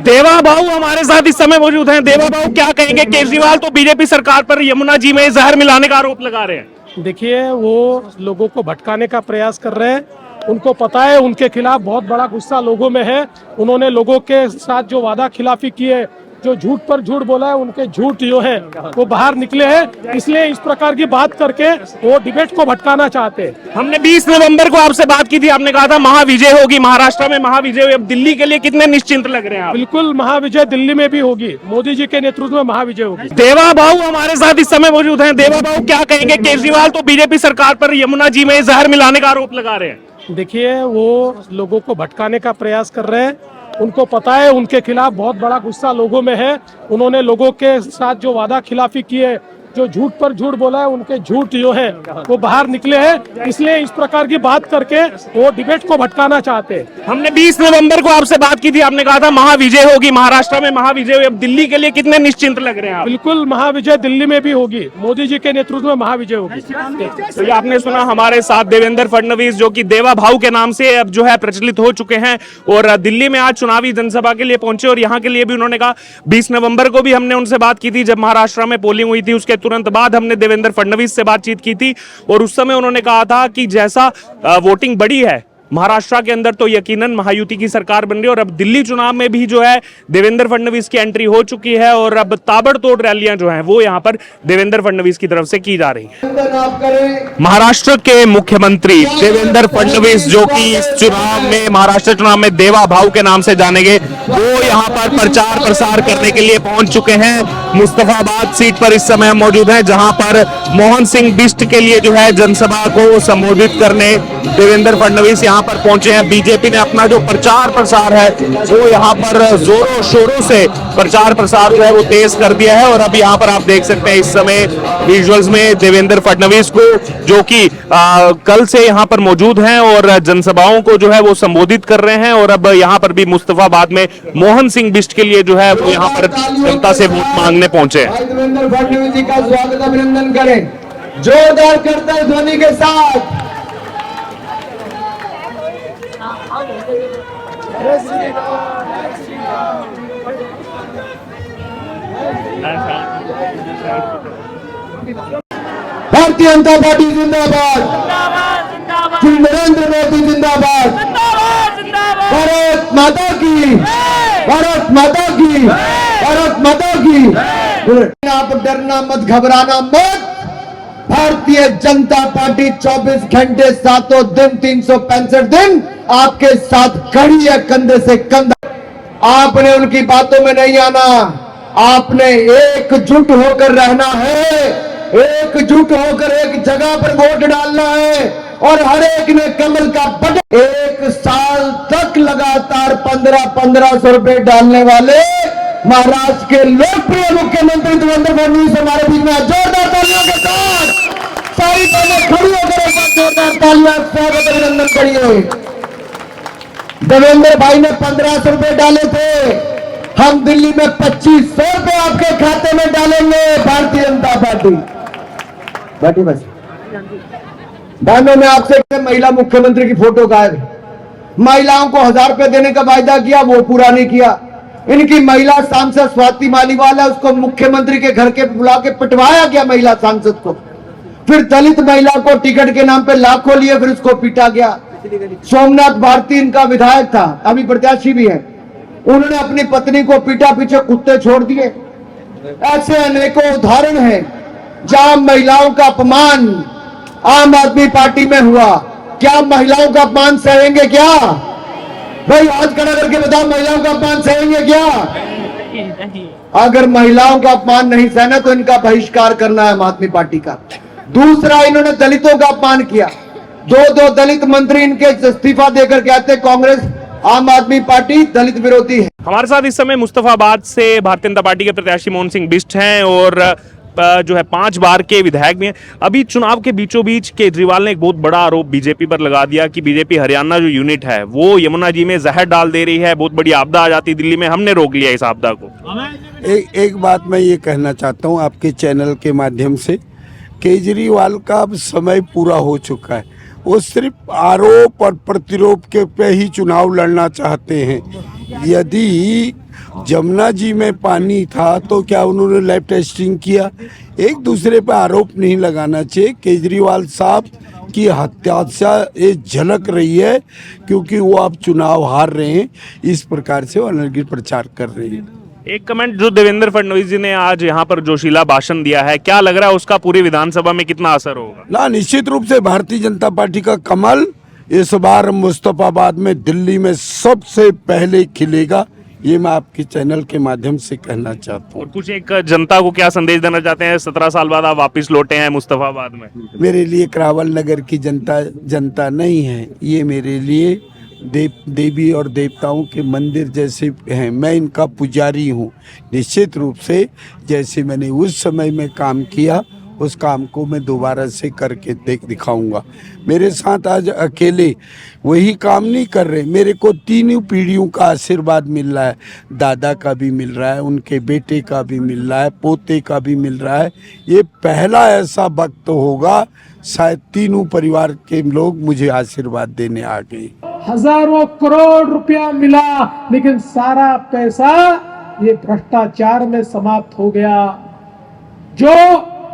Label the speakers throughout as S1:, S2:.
S1: देवा भाऊ हमारे साथ इस समय मौजूद हैं। देवा भाऊ, क्या कहेंगे? केजरीवाल तो बीजेपी सरकार पर यमुना जी में जहर मिलाने का आरोप लगा रहे हैं।
S2: देखिए, वो लोगों को भटकाने का प्रयास कर रहे हैं। उनको पता है उनके खिलाफ बहुत बड़ा गुस्सा लोगों में है। उन्होंने लोगों के साथ जो वादा खिलाफी की है, जो झूठ पर झूठ बोला है, उनके झूठ जो है वो बाहर निकले हैं। इसलिए इस प्रकार की बात करके वो डिबेट को भटकाना चाहते हैं।
S1: हमने 20 नवंबर को आपसे बात की थी, आपने कहा था महाविजय होगी, महाराष्ट्र में महाविजय हुई। अब दिल्ली के लिए कितने निश्चिंत लग रहे हैं आप?
S2: बिल्कुल, महाविजय दिल्ली में भी होगी। मोदी जी के नेतृत्व में महाविजय होगी।
S1: देवा भाऊ हमारे साथ इस समय मौजूद हैं। देवा भाऊ, क्या कहेंगे? केजरीवाल तो बीजेपी सरकार पर यमुना जी में जहर मिलाने का आरोप लगा रहे हैं।
S2: देखिए, वो लोगों को भटकाने का प्रयास कर रहे हैं। उनको पता है उनके खिलाफ बहुत बड़ा गुस्सा लोगों में है। उन्होंने लोगों के साथ जो वादा खिलाफी की है, जो झूठ पर झूठ बोला है, उनके झूठ जो है वो बाहर निकले हैं। इसलिए इस प्रकार की बात करके वो डिबेट को भटकाना चाहते हैं।
S1: हमने 20 नवंबर को आपसे बात की थी, आपने कहा था महाविजय होगी, महाराष्ट्र में महाविजय हुई। अब दिल्ली के लिए कितने निश्चिंत लग रहे हैं आप?
S2: बिल्कुल, महाविजय दिल्ली में भी होगी। मोदी जी के नेतृत्व में महाविजय होगी।
S1: तो ये आपने सुना, हमारे साथ देवेंद्र फडणवीस, जो कि देवा भाऊ के नाम से अब जो है प्रचलित हो चुके हैं और दिल्ली में आज चुनावी जनसभा के लिए पहुंचे। और यहाँ के लिए भी उन्होंने कहा, 20 नवंबर को भी हमने उनसे बात की थी जब महाराष्ट्र में पोलिंग हुई थी। उसके तुरंत बाद हमने देवेंद्र फडणवीस से बातचीत की थी और उस समय उन्होंने कहा था कि जैसा वोटिंग बढ़ी है महाराष्ट्र के अंदर तो यकीनन महायुति की सरकार बन रही है। और अब दिल्ली चुनाव में भी जो है देवेंद्र फडणवीस की एंट्री हो चुकी है और अब ताबड़तोड़ रैलियां जो हैं वो यहां पर देवेंद्र फडणवीस की तरफ से की जा रही हैं। महाराष्ट्र के मुख्यमंत्री देवेंद्र फडणवीस, जो कि इस चुनाव में, महाराष्ट्र चुनाव में देवा भाऊ के नाम से जाने गए, वो यहां पर प्रचार प्रसार करने के लिए पहुंच चुके हैं। मुस्तफाबाद सीट पर इस समय मौजूद हैं, जहां पर मोहन सिंह बिष्ट के लिए जो है जनसभा को संबोधित करने देवेंद्र फडणवीस यहां पर पहुंचे हैं। बीजेपी ने अपना जो प्रचार प्रसार है वो यहां पर जोरों शोरों से प्रचार प्रसार जो है वो तेज कर दिया है। और अब यहां पर आप देख सकते हैं इस समय विजुअल्स में देवेंद्र फडणवीस को, जो कि कल से यहां पर मौजूद हैं और जनसभाओं को जो है वो संबोधित कर रहे हैं। और अब यहां पर भी मुस्तफाबाद में मोहन सिंह बिष्ट के लिए जो है वो यहां पर जनता से वोट मांगने पहुंचे हैं।
S3: देवेंद्र फडणवीस जी का स्वागत अभिनंदन करें जोरदार करताल ध्वनि के साथ। भारतीय जनता पार्टी जिंदाबाद, नरेंद्र मोदी जिंदाबाद, भारत माता की, भारत माता की, भारत माता की। आप डरना मत, घबराना मत। भारतीय जनता पार्टी 24 घंटे 7 दिन 365 दिन आपके साथ खड़ी है, कंधे से कंधा। आपने उनकी बातों में नहीं आना, आपने एकजुट होकर रहना है, एकजुट होकर एक जगह पर वोट डालना है। और हर एक ने कमल का बटन, 1 साल तक लगातार 1500 रुपए डालने वाले महाराष्ट्र के लोकप्रिय मुख्यमंत्री देवेंद्र फडणवीस हमारे बीच में। जोरदार तालियों के साथ सारी पहले खड़ी होकर एक बार जोरदार तालियां, स्वागत अभिनंदन करिए। देवेंद्र भाई ने 1500 रुपए डाले थे, हम दिल्ली में 2500 रुपए आपके खाते में डालेंगे। भारतीय जनता पार्टी बैठी बस। बहनों ने आपसे महिला मुख्यमंत्री की फोटो गायब, महिलाओं को 1000 रुपए देने का वायदा किया, वो पूरा नहीं किया। इनकी महिला सांसद स्वाति मालीवाल है, उसको मुख्यमंत्री के घर के बुला के पिटवाया गया महिला सांसद को। फिर दलित महिला को टिकट के नाम पे लाखों लिए, फिर उसको पीटा गया। सोमनाथ भारती इनका विधायक था, अभी प्रत्याशी भी है, उन्होंने अपनी पत्नी को पीटा, पीछे कुत्ते छोड़ दिए। ऐसे अनेकों उदाहरण हैं जहां महिलाओं का अपमान आम आदमी पार्टी में हुआ। क्या महिलाओं का अपमान सहेंगे क्या? भाई हाथ खड़ा करके बताओ, महिलाओं का अपमान सहेंगे क्या? अगर महिलाओं का अपमान नहीं सहना तो इनका बहिष्कार करना है आम आदमी पार्टी का। दूसरा, इन्होंने दलितों का अपमान किया। 2 दलित मंत्री इनके इस्तीफा देकर कहते कांग्रेस आम आदमी पार्टी दलित विरोधी है।
S1: हमारे साथ इस समय मुस्तफाबाद से भारतीय जनता पार्टी के प्रत्याशी मोहन सिंह बिष्ट हैं और जो है 5 बार के विधायक भी हैं। अभी चुनाव के बीचों बीच केजरीवाल ने एक बहुत बड़ा आरोप बीजेपी पर लगा दिया कि बीजेपी हरियाणा जो यूनिट है वो यमुना जी में जहर डाल दे रही है, बहुत बड़ी आपदा आ जाती दिल्ली में, हमने रोक लिया इस आपदा को।
S4: एक बात मैं ये कहना चाहता हूँ आपके चैनल के माध्यम से, केजरीवाल का अब समय पूरा हो चुका है। वो सिर्फ आरोप और प्रतिरोप के पे ही चुनाव लड़ना चाहते हैं। यदि जमुना जी में पानी था तो क्या उन्होंने लैब टेस्टिंग किया? एक दूसरे पर आरोप नहीं लगाना चाहिए। केजरीवाल साहब की हत्याशा ये झलक रही है क्योंकि वो अब चुनाव हार रहे हैं, इस प्रकार से वो अनर्गल प्रचार कर रहे हैं।
S1: एक कमेंट जो देवेंद्र फडणवीस जी ने आज यहाँ पर जोशीला भाषण दिया है, क्या लग रहा है उसका पूरी विधानसभा में कितना असर होगा?
S4: ना, निश्चित रूप से भारतीय जनता पार्टी का कमल इस बार मुस्तफाबाद में, दिल्ली में सबसे पहले खिलेगा। ये मैं आपके चैनल के माध्यम से कहना चाहता हूँ।
S1: और कुछ एक जनता को क्या संदेश देना चाहते हैं? 17 साल बाद आप वापस लौटे हैं मुस्तफाबाद में।
S4: मेरे लिए करावल नगर की जनता नहीं है, ये मेरे लिए देवी और देवताओं के मंदिर जैसे हैं। मैं इनका पुजारी हूँ। निश्चित रूप से जैसे मैंने उस समय में काम किया, उस काम को मैं दोबारा से करके दिखाऊंगा। मेरे साथ आज अकेले वही काम नहीं कर रहे, मेरे को तीनों पीढ़ियों का आशीर्वाद मिल रहा है। दादा का भी मिल रहा है, उनके बेटे का भी मिल रहा है, पोते का भी मिल रहा है। ये पहला ऐसा वक्त होगा शायद तीनों परिवार के लोग मुझे आशीर्वाद देने आ गए।
S2: हजारों करोड़ रुपया मिला, लेकिन सारा पैसा ये भ्रष्टाचार में समाप्त हो गया। जो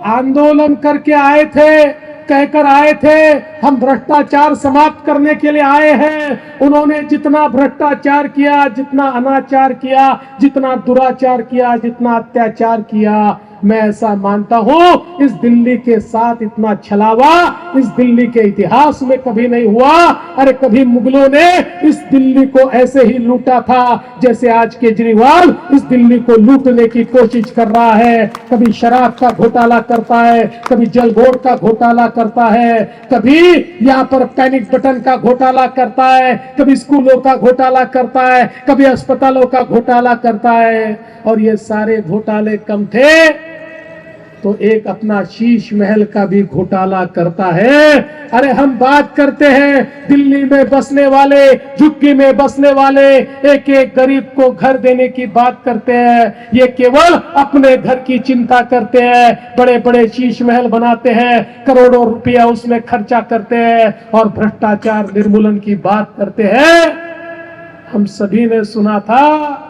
S2: आंदोलन करके आए थे, कहकर आए थे हम भ्रष्टाचार समाप्त करने के लिए आए हैं, उन्होंने जितना भ्रष्टाचार किया, जितना अनाचार किया, जितना दुराचार किया, जितना अत्याचार किया, मैं ऐसा मानता हूं इस दिल्ली के साथ इतना छलावा इस दिल्ली के इतिहास में कभी नहीं हुआ। अरे कभी मुगलों ने इस दिल्ली को ऐसे ही लूटा था जैसे आज केजरीवाल इस दिल्ली को लूटने की कोशिश कर रहा है। कभी शराब का घोटाला करता है, कभी जल बोर्ड का घोटाला करता है, कभी यहाँ पर पैनिक बटन का घोटाला करता है, कभी स्कूलों का घोटाला करता है, कभी अस्पतालों का घोटाला करता है। और ये सारे घोटाले कम थे तो एक अपना शीश महल का भी घोटाला करता है। अरे हम बात करते हैं दिल्ली में बसने वाले, झुग्गी में बसने वाले एक एक गरीब को घर देने की बात करते हैं। ये केवल अपने घर की चिंता करते हैं, बड़े बड़े शीश महल बनाते हैं, करोड़ों रुपया उसमें खर्चा करते हैं और भ्रष्टाचार निर्मूलन की बात करते हैं। हम सभी ने सुना था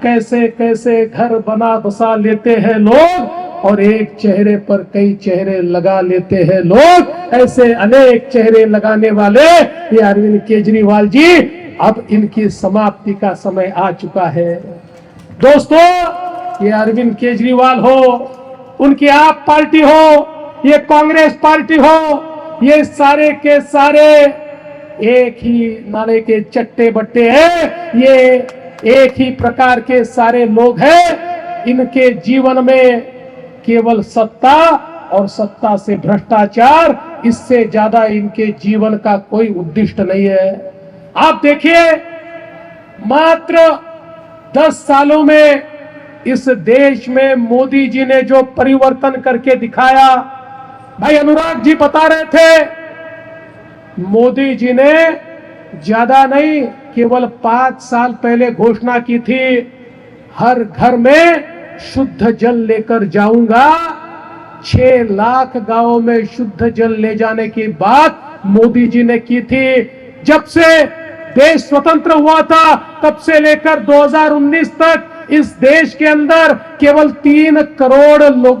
S2: कैसे कैसे घर बना बसा लेते हैं लोग और एक चेहरे पर कई चेहरे लगा लेते हैं लोग। ऐसे अनेक चेहरे लगाने वाले ये अरविंद केजरीवाल जी, अब इनकी समाप्ति का समय आ चुका है। दोस्तों, ये अरविंद केजरीवाल हो, उनकी आप पार्टी हो, ये कांग्रेस पार्टी हो, ये सारे के सारे एक ही नाले के चट्टे बट्टे हैं। ये एक ही प्रकार के सारे लोग हैं। इनके जीवन में केवल सत्ता और सत्ता से भ्रष्टाचार, इससे ज्यादा इनके जीवन का कोई उद्देश्य नहीं है। आप देखिए, मात्र 10 सालों में इस देश में मोदी जी ने जो परिवर्तन करके दिखाया, भाई अनुराग जी बता रहे थे, मोदी जी ने ज्यादा नहीं, केवल 5 साल पहले घोषणा की थी, हर घर में शुद्ध जल लेकर जाऊंगा। 6 लाख गांवों में शुद्ध जल ले जाने की बात मोदी जी ने की थी। जब से देश स्वतंत्र हुआ था तब से लेकर 2019 तक इस देश के अंदर केवल 3 करोड़ लोग